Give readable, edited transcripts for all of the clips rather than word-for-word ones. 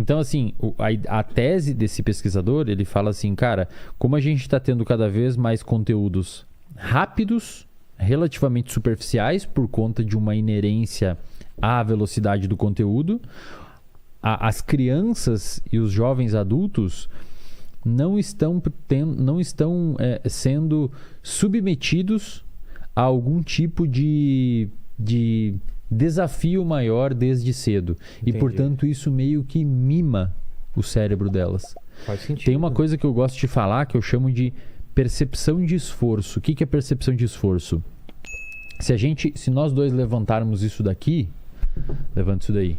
Então, assim, a tese desse pesquisador, ele fala assim, cara, como a gente está tendo cada vez mais conteúdos rápidos, relativamente superficiais, por conta de uma inerência à velocidade do conteúdo, as crianças e os jovens adultos não estão sendo submetidos a algum tipo de desafio maior desde cedo. Entendi. E, portanto, isso meio que mima o cérebro delas. Faz sentido. Tem uma coisa que eu gosto de falar que eu chamo de percepção de esforço. O que é percepção de esforço? Se nós dois levantarmos isso daqui, levanta isso daí.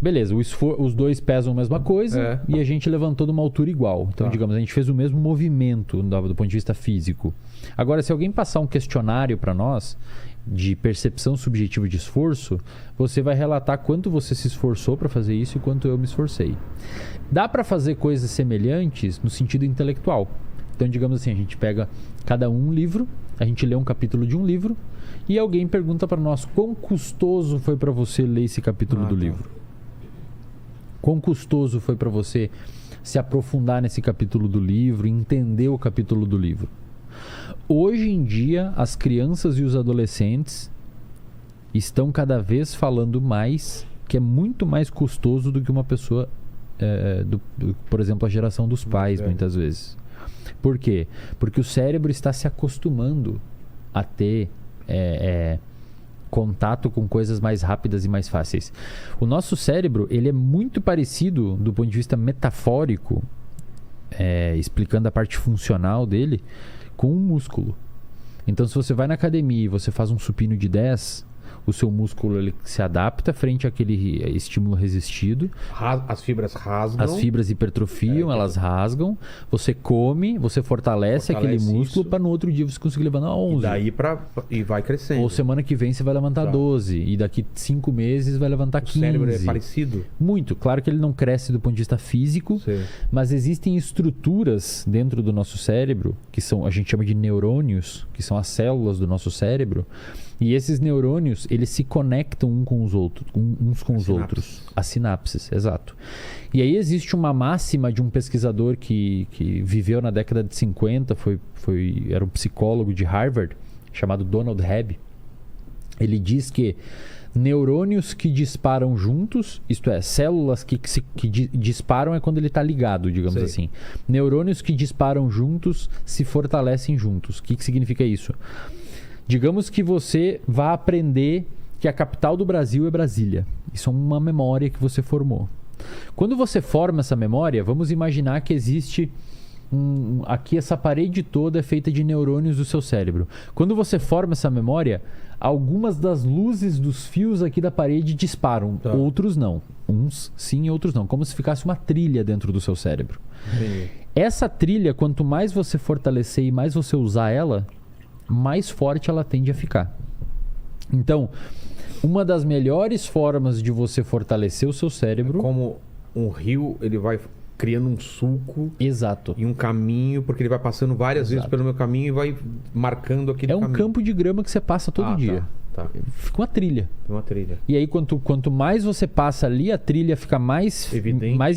Beleza, os dois pesam a mesma coisa e a gente levantou de uma altura igual. Então, digamos, a gente fez o mesmo movimento do ponto de vista físico. Agora, se alguém passar um questionário para nós de percepção subjetiva de esforço, você vai relatar quanto você se esforçou para fazer isso e quanto eu me esforcei. Dá para fazer coisas semelhantes no sentido intelectual. Então, digamos assim, a gente pega cada um livro, a gente lê um capítulo de um livro e alguém pergunta para nós quão custoso foi para você ler esse capítulo do livro. Quão custoso foi para você se aprofundar nesse capítulo do livro, entender o capítulo do livro. Hoje em dia, as crianças e os adolescentes estão cada vez falando mais, que é muito mais custoso do que uma pessoa, por exemplo, a geração dos pais, muitas vezes. Por quê? Porque o cérebro está se acostumando a ter contato com coisas mais rápidas e mais fáceis. O nosso cérebro, ele é muito parecido do ponto de vista metafórico, explicando a parte funcional dele, com um músculo. Então, se você vai na academia e você faz um supino de 10, o seu músculo ele se adapta frente àquele estímulo resistido. As fibras rasgam. As fibras hipertrofiam, elas rasgam. Você come, você fortalece aquele músculo para no outro dia você conseguir levantar 11. E vai crescendo. Ou semana que vem você vai levantar 12. E daqui 5 meses vai levantar 15. O cérebro é parecido? Muito. Claro que ele não cresce do ponto de vista físico, mas existem estruturas dentro do nosso cérebro, que a gente chama de neurônios, que são as células do nosso cérebro. E esses neurônios, eles se conectam uns com os outros. As sinapses, exato. E aí existe uma máxima de um pesquisador que viveu na década de 50, era um psicólogo de Harvard, chamado Donald Hebb. Ele diz que neurônios que disparam juntos, isto é, células que disparam é quando ele está ligado, digamos assim. Neurônios que disparam juntos se fortalecem juntos. O que significa isso? Digamos que você vá aprender que a capital do Brasil é Brasília. Isso é uma memória que você formou. Quando você forma essa memória, vamos imaginar que existe aqui essa parede toda é feita de neurônios do seu cérebro. Quando você forma essa memória, algumas das luzes dos fios aqui da parede disparam, outros não. Uns sim, outros não. Como se ficasse uma trilha dentro do seu cérebro. Essa trilha, quanto mais você fortalecer e mais você usar ela, mais forte ela tende a ficar. Então, uma das melhores formas de você fortalecer o seu cérebro... Como um rio, ele vai criando um sulco. Exato. E um caminho, porque ele vai passando várias vezes pelo meu caminho e vai marcando aquele caminho. É um campo de grama que você passa todo dia. Fica uma trilha. E aí, quanto mais você passa ali, a trilha fica mais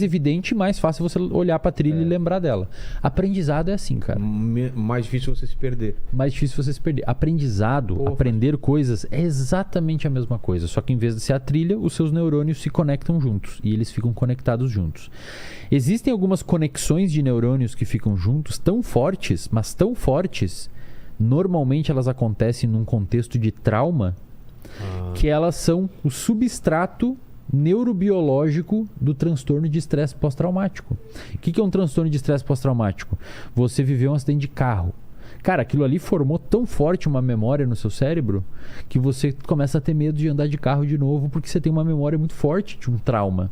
evidente e mais fácil você olhar para a trilha e lembrar dela. Aprendizado é assim, cara. Mais difícil você se perder. Aprendizado, aprender coisas, é exatamente a mesma coisa. Só que em vez de ser a trilha, os seus neurônios se conectam juntos. E eles ficam conectados juntos. Existem algumas conexões de neurônios que ficam juntos tão fortes, mas tão fortes... Normalmente elas acontecem num contexto de trauma, que elas são o substrato neurobiológico do transtorno de estresse pós-traumático. O que é um transtorno de estresse pós-traumático? Você viveu um acidente de carro. Cara, aquilo ali formou tão forte uma memória no seu cérebro que você começa a ter medo de andar de carro de novo porque você tem uma memória muito forte de um trauma.